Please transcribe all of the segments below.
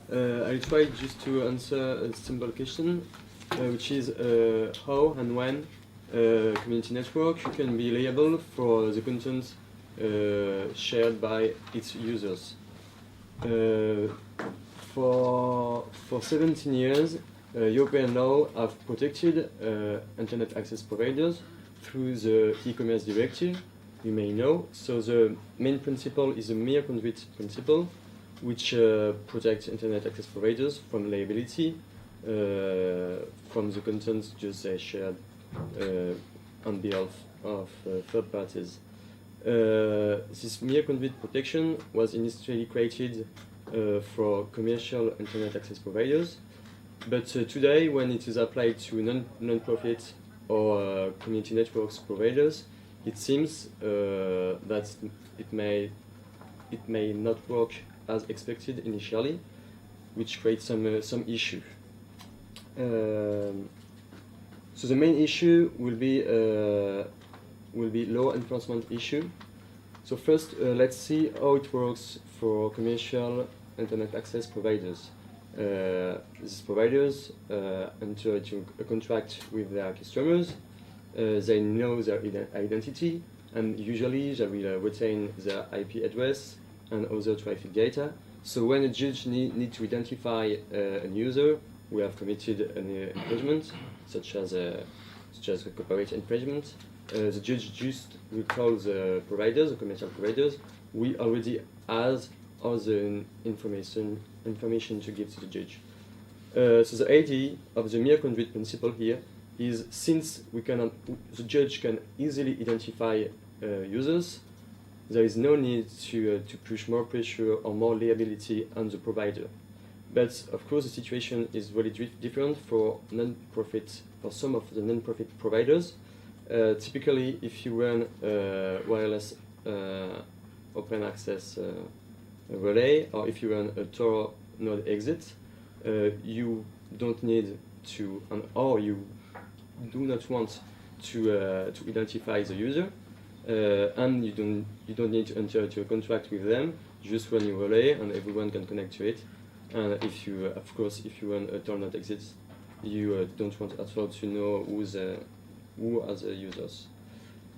I'll try just to answer a simple question, which is how and when community network can be liable for the content shared by its users. For 17 years, European law have protected internet access providers through the e-commerce directive, you may know. So the main principle is a mere conduit principle, which protects internet access providers from liability from the content just shared on behalf of third parties. This mere conduit protection was initially created for commercial internet access providers, but today, when it is applied to non-profit or community networks providers, it seems that it may not work as expected initially, which creates some issue. So the main issue will be law enforcement issue. So first, let's see how it works for commercial internet access providers. These providers enter into a contract with their customers. They know their identity, and usually they will retain their IP address and other traffic data. So when a judge need to identify a user who have committed an infringement, such as corporate infringement, the judge just will call the providers, the commercial providers, we already has all the information to give to the judge. So the idea of the mere conduit principle here is, since the judge can easily identify users, there is no need to push more pressure or more liability on the provider. But of course, the situation is really different for non-profit, for some of the non-profit providers. Typically, if you run wireless open access relay, or if you run a Tor node exit, you don't need to, or you do not want to identify the user, and you don't need to enter into a contract with them. You just run your relay, and everyone can connect to it. And if you, of course, if you run a Tor node exit, you don't want at all to know who are the users.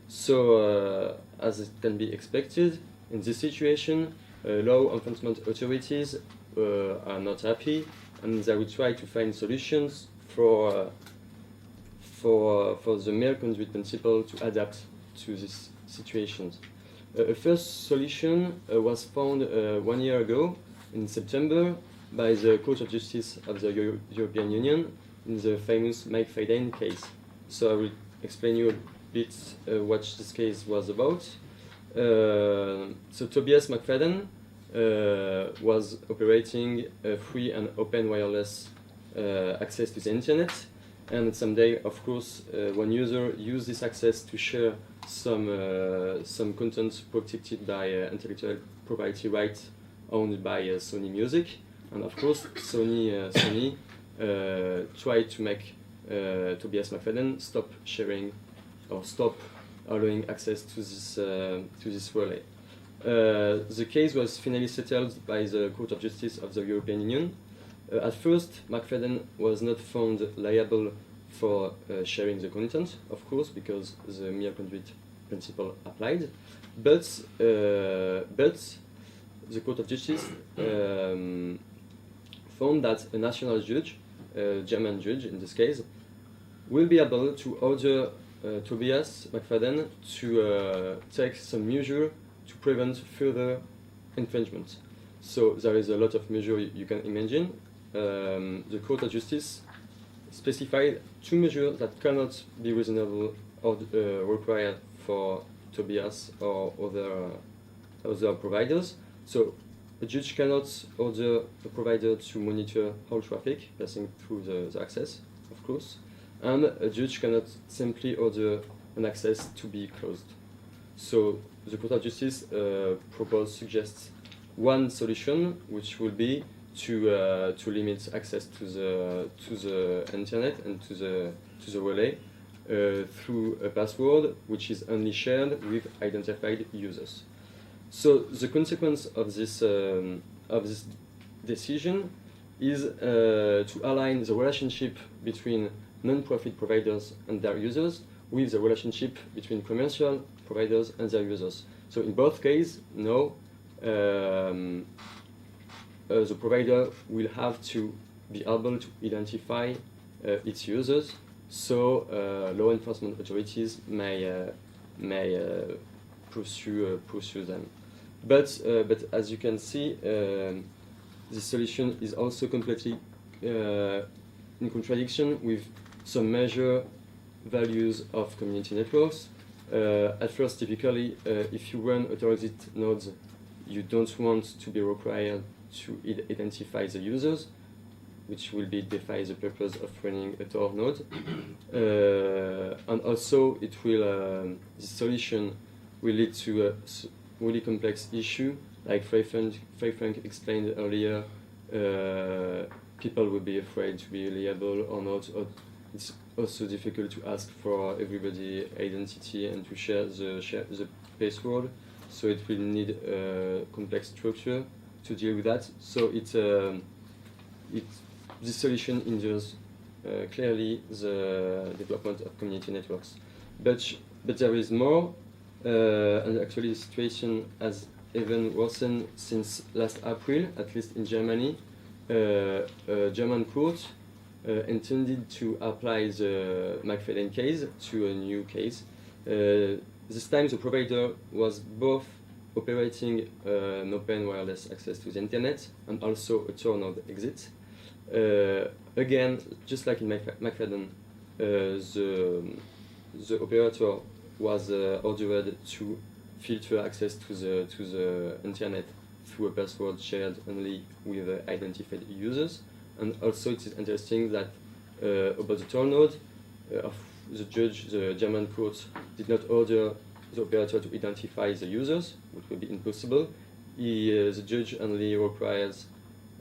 So, as it can be expected, in this situation, law enforcement authorities are not happy, and they will try to find solutions for the mere conduit principle to adapt to these situations. A first solution was found 1 year ago, in September, by the Court of Justice of the European Union in the famous Mike Fadane case. So I will explain you a bit what this case was about. So Tobias McFadden was operating a free and open wireless access to the internet, and someday, of course, one user used this access to share some content protected by intellectual property rights owned by Sony Music, and of course Sony tried to make Tobias McFadden stop sharing or stop allowing access to this relay. The case was finally settled by the Court of Justice of the European Union. At first, McFadden was not found liable for sharing the content, of course, because the mere conduit principle applied. But the Court of Justice found that a national judge, a German judge in this case, will be able to order Tobias McFadden to take some measure to prevent further infringement. So there is a lot of measures you can imagine. The Court of Justice specified 2 measures that cannot be reasonable or required for Tobias or other providers. So a judge cannot order a provider to monitor all traffic passing through the access, of course, and a judge cannot simply order an access to be closed. So the Court of Justice suggests one solution, which will be to limit access to the internet and to the relay through a password which is only shared with identified users. So the consequence of this decision is to align the relationship between non-profit providers and their users with the relationship between commercial providers and their users. So in both cases, now the provider will have to be able to identify its users, so law enforcement authorities may pursue them. But as you can see, this solution is also completely in contradiction with some measure values of community networks. At first, typically, if you run auto-exit nodes, you don't want to be required to identify the users, which will defy the purpose of running a Tor node. And also, it will this solution will lead to a really complex issue, like Frank explained earlier. People will be afraid to be liable or not. Or it's also difficult to ask for everybody identity and to share the password. So it will need a complex structure to deal with that. So this solution hinders clearly the development of community networks. But there is more, and actually the situation has even worsened since last April, at least in Germany. A German court intended to apply the McFadden case to a new case. This time the provider was both operating an open wireless access to the internet and also a Tor node exit. Again, just like in McFadden, the operator was ordered to filter access to the internet through a password shared only with identified users. And also it is interesting that about the Tor node, the judge, the German court, did not order the operator to identify the users, which would be impossible. The judge only requires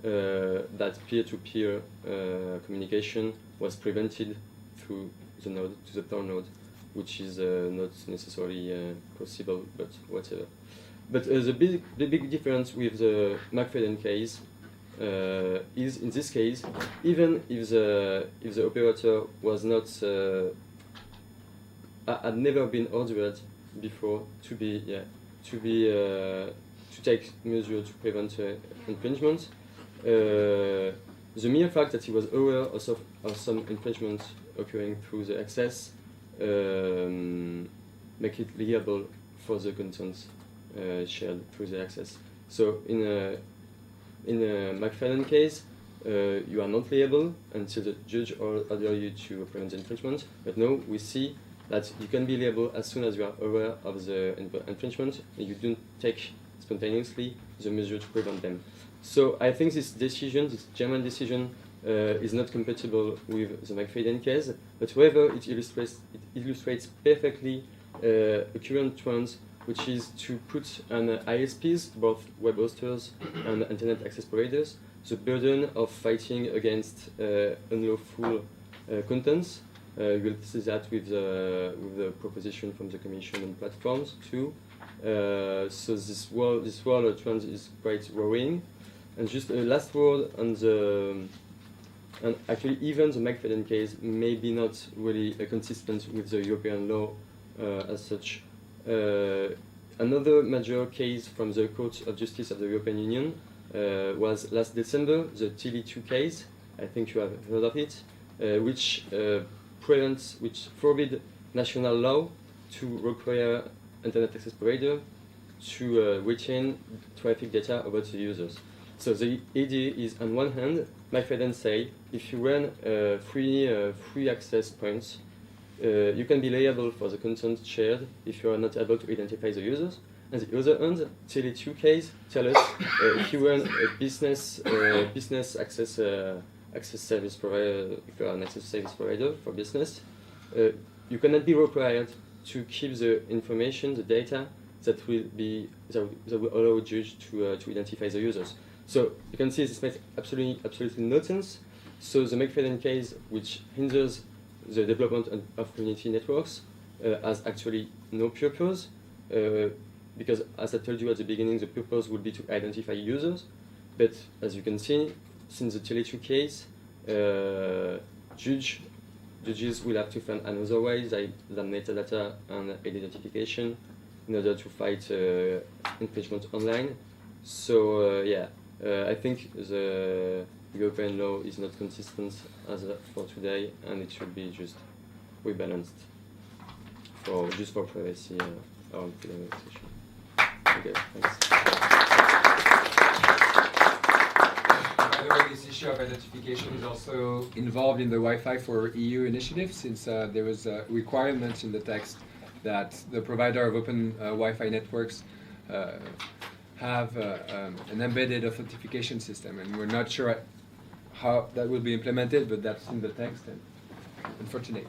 that peer-to-peer communication was prevented through the node to the Tor node, which is not necessarily possible, but whatever. But the big difference with the McFadden case is, in this case, even if the operator was not had never been ordered before to take measures to prevent infringement, the mere fact that he was aware of some infringement occurring through the access make it liable for the content shared through the access. So in a McFadden case, you are not liable until the judge order you to prevent infringement. But now we see that you can be liable as soon as you are aware of the infringement and you don't take spontaneously the measure to prevent them. So I think this decision, this German decision, is not compatible with the McFadden case, but however it illustrates perfectly a current trend, which is to put on ISPs, both web hosters and internet access providers, the burden of fighting against unlawful contents. You will see that with the proposition from the Commission on platforms too. So this world trend is quite worrying. And just a last word on and actually even the McFadden case may be not really consistent with the European law as such. Another major case from the Court of Justice of the European Union was last December, the Tele2 case. I think you have heard of it, which forbid national law to require internet access provider to retain traffic data about the users. So the idea is, on one hand, McFadden say if you run free access points, you can be liable for the content shared if you are not able to identify the users. And the other hand, Tele2 case tell us if you run a business access service provider, if you are an access service provider for business, you cannot be required to keep the information, the data that will allow a judge to identify the users. So you can see this makes absolutely no sense. So the McFadden case, which hinders the development of community networks, has actually no purpose, because as I told you at the beginning, the purpose would be to identify users. But as you can see, since the Tele2 case, judges will have to find another way than metadata and identification in order to fight infringement online. So I think the European law is not consistent as for today, and it should be just rebalanced just for privacy or freedom of expression. Okay, thanks. By the way, this issue of identification is also involved in the Wi-Fi for EU initiative, since there was a requirement in the text that the provider of open Wi-Fi networks have an embedded authentication system, and we're not sure how that will be implemented, but that's in the text, and unfortunate.